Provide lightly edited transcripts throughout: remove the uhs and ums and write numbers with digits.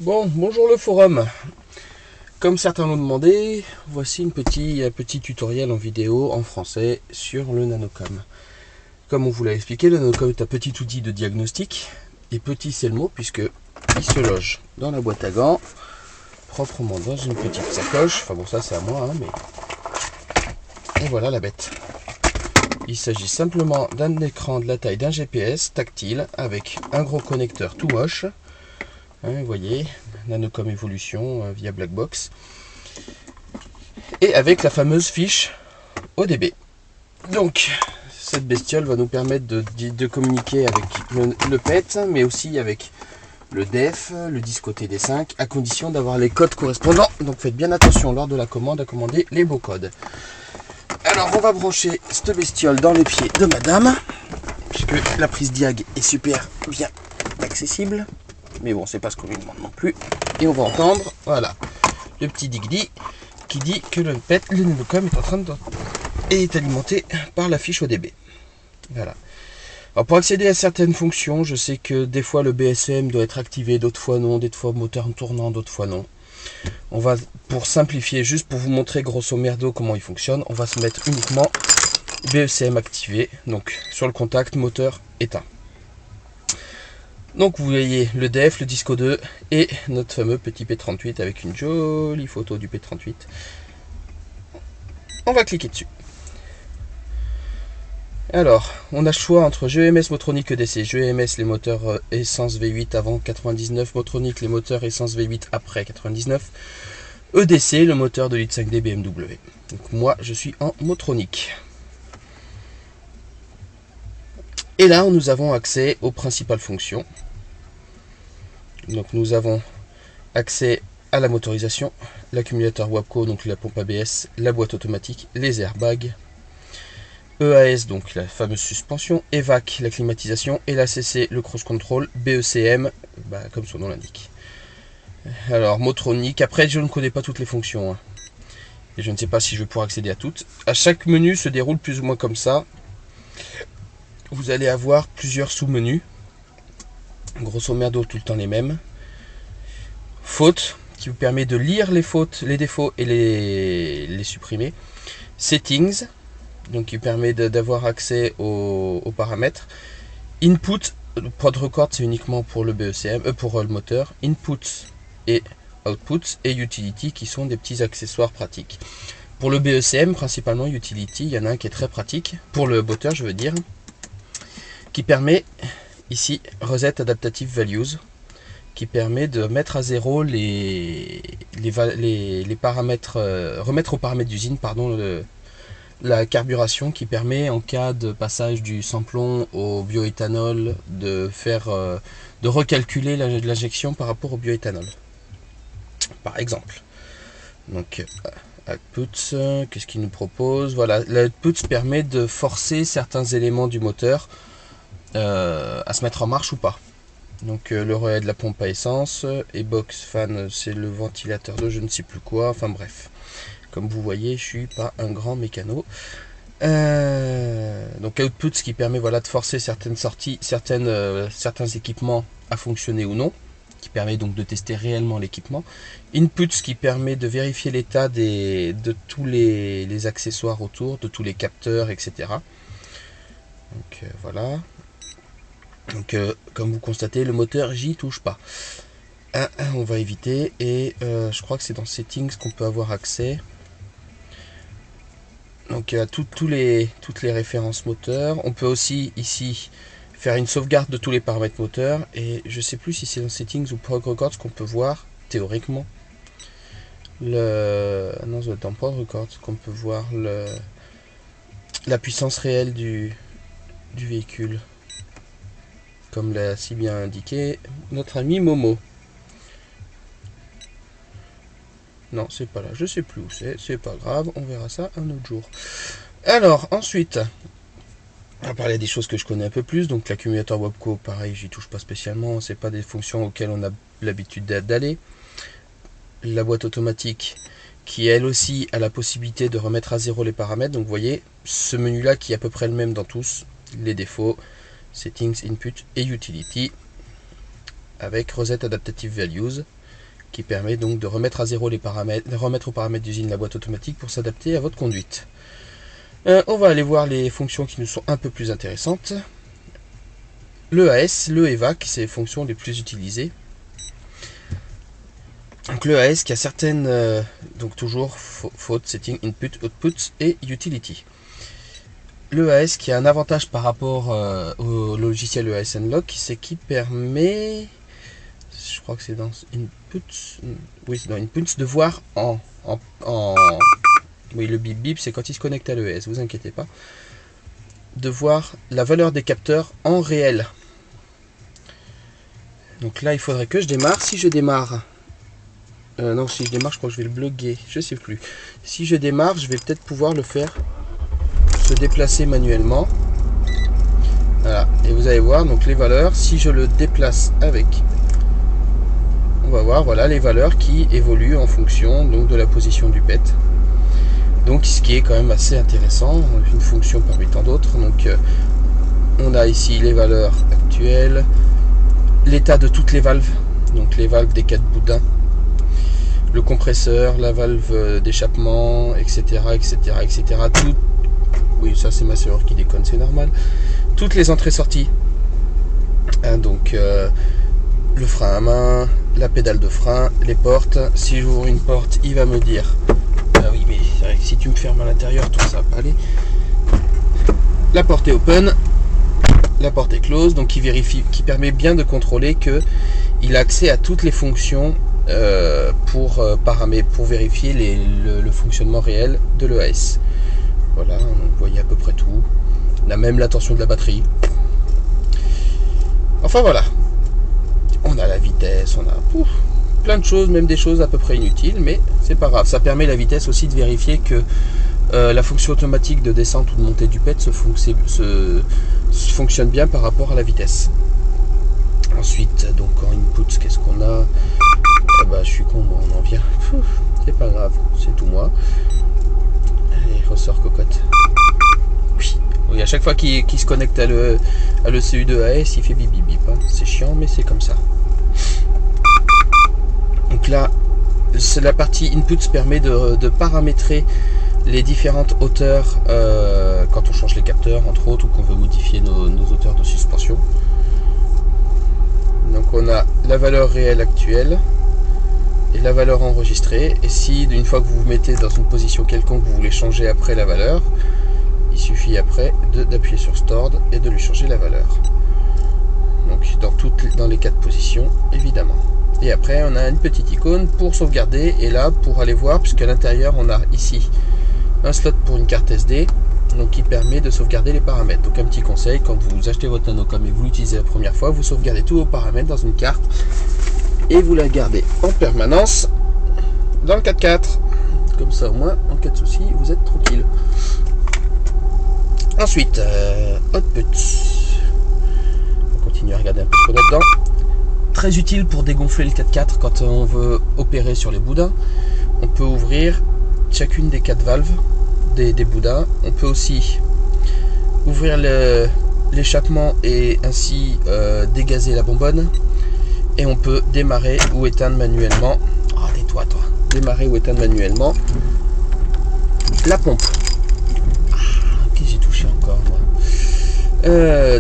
Bon, bonjour le forum. Comme certains l'ont demandé, voici un petit tutoriel en vidéo en français sur le Nanocom. Comme on vous l'a expliqué, le Nanocom est un petit outil de diagnostic. Et petit c'est le mot puisque il se loge dans la boîte à gants, proprement dans une petite sacoche. Enfin bon, ça c'est à moi, hein, mais... Et voilà la bête. Il s'agit simplement d'un écran de la taille d'un GPS tactile avec un gros connecteur tout moche. Vous voyez, Nanocom Evolution via Blackbox. Et avec la fameuse fiche ODB. Donc, cette bestiole va nous permettre de communiquer avec le PET, mais aussi avec le DEF, le disque TD5, à condition d'avoir les codes correspondants. Donc faites bien attention lors de la commande à commander les beaux codes. Alors, on va brancher cette bestiole dans les pieds de madame, puisque la prise diag est super bien accessible. Mais bon, c'est pas ce qu'on lui demande non plus. Et on va entendre, voilà, le petit digli qui dit que le PET, le Nanocom est en train de... est alimenté par la fiche ODB. Voilà. Alors pour accéder à certaines fonctions, je sais que des fois le BSM doit être activé, d'autres fois non, des fois moteur tournant, d'autres fois non. On va, pour simplifier, juste pour vous montrer grosso merdo comment il fonctionne, on va se mettre uniquement BSM activé, donc sur le contact moteur éteint. Donc vous voyez le DEF, le disco 2 et notre fameux petit P38 avec une jolie photo du P38. On va cliquer dessus. Alors, on a le choix entre GEMS, Motronic, EDC. GEMS, les moteurs essence V8 avant 99. Motronic, les moteurs essence V8 après 99. EDC, le moteur de litre 5D BMW. Donc moi, je suis en Motronic. Et là, nous avons accès aux principales fonctions. Donc nous avons accès à la motorisation, l'accumulateur WABCO, donc la pompe ABS, la boîte automatique, les airbags, EAS, donc la fameuse suspension, EVAC, la climatisation, et la CC, le cross control, BECM, comme son nom l'indique. Alors, Motronic, après je ne connais pas toutes les fonctions, hein, et je ne sais pas si je vais pouvoir accéder à toutes. À chaque menu se déroule plus ou moins comme ça. Vous allez avoir plusieurs sous-menus, grosso merdo tout le temps les mêmes. Fautes, qui vous permet de lire les fautes, les défauts et les supprimer. Settings, donc qui permet d'avoir accès aux paramètres. Input, prod record c'est uniquement pour le BECM, pour le moteur. Inputs et outputs, et utility qui sont des petits accessoires pratiques. Pour le BECM, principalement utility, il y en a un qui est très pratique, pour le moteur je veux dire, qui permet ici Reset Adaptative Values, qui permet de mettre à zéro les paramètres, remettre aux paramètres d'usine, pardon, la carburation, qui permet en cas de passage du samplon au bioéthanol de recalculer l'injection par rapport au bioéthanol, par exemple. Donc outputs, qu'est-ce qu'il nous propose? Voilà, l'outputs permet de forcer certains éléments du moteur à se mettre en marche ou pas. Donc le relais de la pompe à essence, et box fan c'est le ventilateur de je ne sais plus quoi, enfin bref. Comme vous voyez, je suis pas un grand mécano. Donc output, ce qui permet voilà, de forcer certaines sorties, certains équipements à fonctionner ou non, qui permet donc de tester réellement l'équipement. Input, ce qui permet de vérifier l'état de tous les accessoires autour, de tous les capteurs, etc. Donc voilà. Donc comme vous constatez, le moteur j'y touche pas. On va éviter, et je crois que c'est dans settings qu'on peut avoir accès. Donc à toutes les références moteurs. On peut aussi ici faire une sauvegarde de tous les paramètres moteurs, et je sais plus si c'est dans settings ou prog records qu'on peut voir théoriquement non, c'est dans prog records qu'on peut voir la puissance réelle du véhicule, comme l'a si bien indiqué notre ami Momo. Non, c'est pas là, je sais plus où c'est pas grave, on verra ça un autre jour. Alors, ensuite, on va parler des choses que je connais un peu plus. Donc l'accumulateur WABCO, pareil, j'y touche pas spécialement, c'est pas des fonctions auxquelles on a l'habitude d'aller. La boîte automatique, qui elle aussi a la possibilité de remettre à zéro les paramètres. Donc vous voyez, ce menu-là qui est à peu près le même dans tous, les défauts, Settings, Input et Utility, avec Reset Adaptative Values. qui permet donc de remettre à zéro les paramètres, de remettre aux paramètres d'usine la boîte automatique pour s'adapter à votre conduite. On va aller voir les fonctions qui nous sont un peu plus intéressantes. Le AS, le EVAC, c'est les fonctions les plus utilisées. Donc le AS qui a certaines, donc toujours faute, setting, input, output et utility. Le AS qui a un avantage par rapport au logiciel EAS Unlock, c'est qu'il permet, je crois que c'est dans inputs, oui c'est dans inputs, de voir oui le bip bip c'est quand il se connecte à l'EAS, vous inquiétez pas, de voir la valeur des capteurs en réel. Donc là il faudrait que je démarre, si je démarre, non si je démarre je crois que je vais le bloquer, je sais plus, si je démarre je vais peut-être pouvoir le faire se déplacer manuellement. Voilà, et vous allez voir donc les valeurs, si je le déplace avec, on va voir voilà les valeurs qui évoluent en fonction donc de la position du PET. Donc ce qui est quand même assez intéressant, une fonction parmi tant d'autres. Donc on a ici les valeurs actuelles, l'état de toutes les valves, donc les valves des 4 boudins, le compresseur, la valve d'échappement, etc., etc., etc. Tout, oui, ça c'est ma sœur qui déconne, c'est normal. Toutes les entrées-sorties, hein, donc le frein à main, la pédale de frein, les portes. Si j'ouvre une porte, il va me dire ah oui, mais c'est vrai que si tu me fermes à l'intérieur, tout ça va pas aller. La porte est open, la porte est close, donc qui vérifie, qui permet bien de contrôler que il a accès à toutes les fonctions pour vérifier le fonctionnement réel de l'EAS. Voilà, vous voyez à peu près tout. On a même la tension de la batterie. Enfin voilà. On a la vitesse, on a plein de choses, même des choses à peu près inutiles, mais c'est pas grave. Ça permet la vitesse aussi de vérifier que la fonction automatique de descente ou de montée du PET fonctionne bien par rapport à la vitesse. Ensuite, donc en input, qu'est-ce qu'on a? Ah bah, je suis con, moi, on en vient. C'est pas grave, c'est tout moi. Allez, ressort cocotte. Oui, à chaque fois qu'il se connecte à le CU de AS, il fait bip bip bip. Hein. C'est chiant, mais c'est comme ça. Donc là, la partie input permet de paramétrer les différentes hauteurs quand on change les capteurs, entre autres, ou qu'on veut modifier nos hauteurs de suspension. Donc on a la valeur réelle actuelle et la valeur enregistrée. Et si une fois que vous vous mettez dans une position quelconque, vous voulez changer après la valeur, il suffit après d'appuyer sur Stored et de lui changer la valeur. Donc dans les 4 positions, évidemment. Et après, on a une petite icône pour sauvegarder. Et là, pour aller voir, puisqu'à l'intérieur, on a ici un slot pour une carte SD, donc qui permet de sauvegarder les paramètres. Donc un petit conseil, quand vous achetez votre Nanocom et vous l'utilisez la première fois, vous sauvegardez tous vos paramètres dans une carte et vous la gardez en permanence dans le 4x4. Comme ça, au moins, en cas de souci, vous êtes tranquille. Ensuite, output. On continue à regarder un peu ce qu'on a dedans. Très utile pour dégonfler le 4x4 quand on veut opérer sur les boudins. On peut ouvrir chacune des 4 valves des boudins. On peut aussi ouvrir l'échappement et ainsi dégazer la bonbonne. Et on peut démarrer ou éteindre manuellement. Oh, tais-toi, toi. Démarrer ou éteindre manuellement la pompe. J'ai touché encore moi.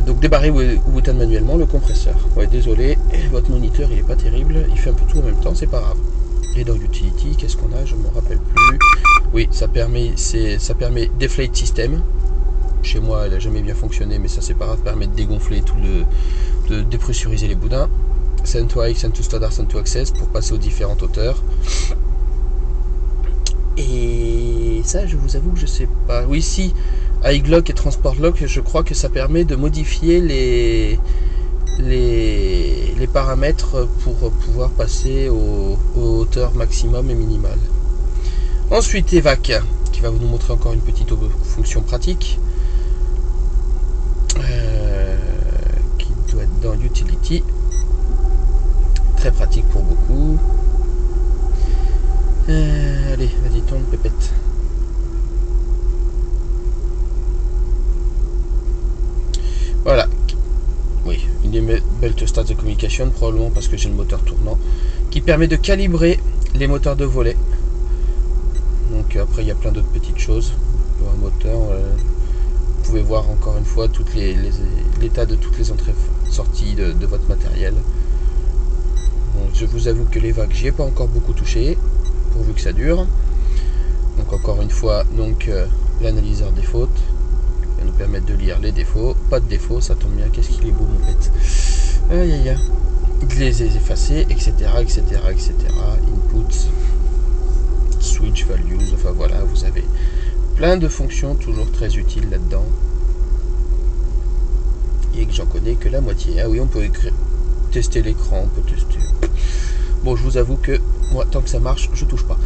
Donc démarrer ou éteindre manuellement le compresseur. Ouais, désolé, votre moniteur il est pas terrible, il fait un peu tout en même temps, c'est pas grave. Et dans Utility, qu'est-ce qu'on a? Je me rappelle plus. Oui, ça permet Deflate System. Chez moi, elle a jamais bien fonctionné, mais ça c'est pas grave, ça permet de dégonfler de dépressuriser les boudins. Send to High, Send to Standard, Send to Access pour passer aux différentes hauteurs. Et ça, je vous avoue que je sais pas. Oui, si. iGlock et Transport Lock, je crois que ça permet de modifier les paramètres pour pouvoir passer aux hauteurs maximum et minimales. Ensuite, EVAC, qui va vous nous montrer encore une petite fonction pratique, qui doit être dans Utility. Très pratique pour beaucoup. Allez, vas-y, tourne, pépette. Voilà. Oui, une belt start the communication, probablement parce que j'ai le moteur tournant qui permet de calibrer les moteurs de volet. Donc après il y a plein d'autres petites choses. Un moteur, vous pouvez voir encore une fois l'état de toutes les entrées sorties de votre matériel. Bon, je vous avoue que les vagues, j'y ai pas encore beaucoup touché, pourvu que ça dure. Donc encore une fois, l'analyseur des fautes va nous permettre de lire les défauts. Pas de défauts, ça tombe bien, qu'est-ce qu'il est beau mon bête. Aïe aïe aïe. De les effacer, etc. etc. etc. Input, switch values, enfin voilà, vous avez plein de fonctions toujours très utiles là-dedans. Et que j'en connais que la moitié. Ah oui, on peut tester l'écran, on peut tester. Bon, je vous avoue que moi, tant que ça marche, je touche pas.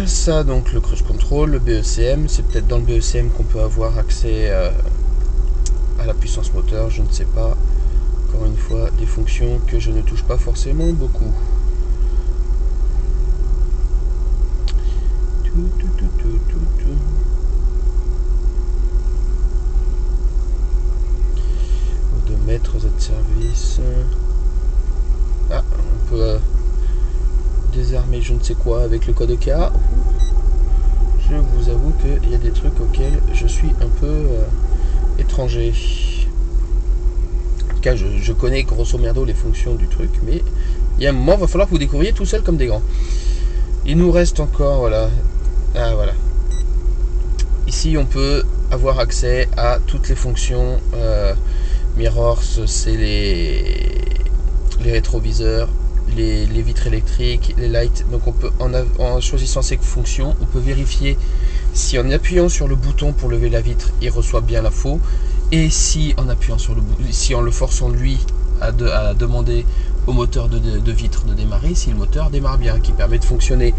Ça, donc le cruise control, le BECM, c'est peut-être dans le BECM qu'on peut avoir accès à la puissance moteur, je ne sais pas. Encore une fois, des fonctions que je ne touche pas forcément beaucoup. Odomètre, Z-Service. Ah, on peut désarmer je ne sais quoi avec le code OK. Je vous avoue qu'il y a des trucs auxquels je suis un peu étranger. En tout cas, je connais grosso merdo les fonctions du truc, mais il y a un moment, il va falloir que vous découvriez tout seul comme des grands. Il nous reste encore, voilà. Ah, voilà. Ici, on peut avoir accès à toutes les fonctions. Mirrors, c'est les rétroviseurs, les vitres électriques, les lights. Donc on peut, en choisissant ces fonctions, on peut vérifier si en appuyant sur le bouton pour lever la vitre, il reçoit bien l'info, et si en appuyant sur si en le forçant lui à demander au moteur de vitre de démarrer, si le moteur démarre bien, qui permet de fonctionner,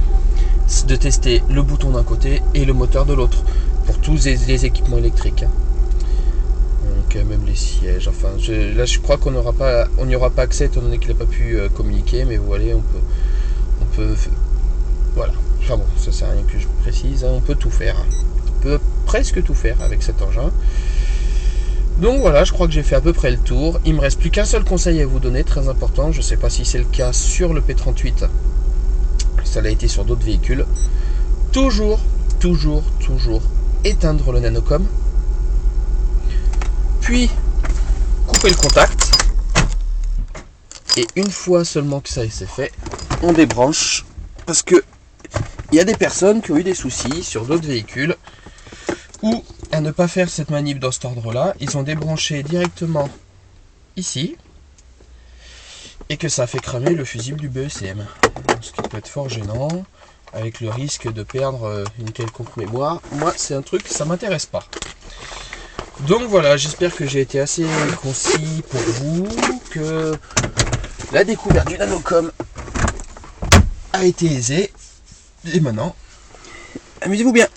de tester le bouton d'un côté et le moteur de l'autre pour tous les équipements électriques. Donc même les sièges, enfin là je crois qu'on n'y aura pas accès étant donné qu'il n'a pas pu communiquer, mais vous voyez, on peut voilà, enfin bon, ça sert à rien que je précise, hein, on peut tout faire, on peut presque tout faire avec cet engin. Donc voilà, je crois que j'ai fait à peu près le tour. Il me reste plus qu'un seul conseil à vous donner, très important, je ne sais pas si c'est le cas sur le P38, ça l'a été sur d'autres véhicules. Toujours éteindre le nanocom, puis couper le contact, et une fois seulement que ça c'est fait, on débranche, parce que il y a des personnes qui ont eu des soucis sur d'autres véhicules ou à ne pas faire cette manip dans cet ordre là, ils ont débranché directement ici et que ça a fait cramer le fusible du BECM, ce qui peut être fort gênant avec le risque de perdre une quelconque mémoire. Moi c'est un truc, ça m'intéresse pas. Donc voilà, j'espère que j'ai été assez concis pour vous, que la découverte du nanocom a été aisée, et maintenant amusez-vous bien.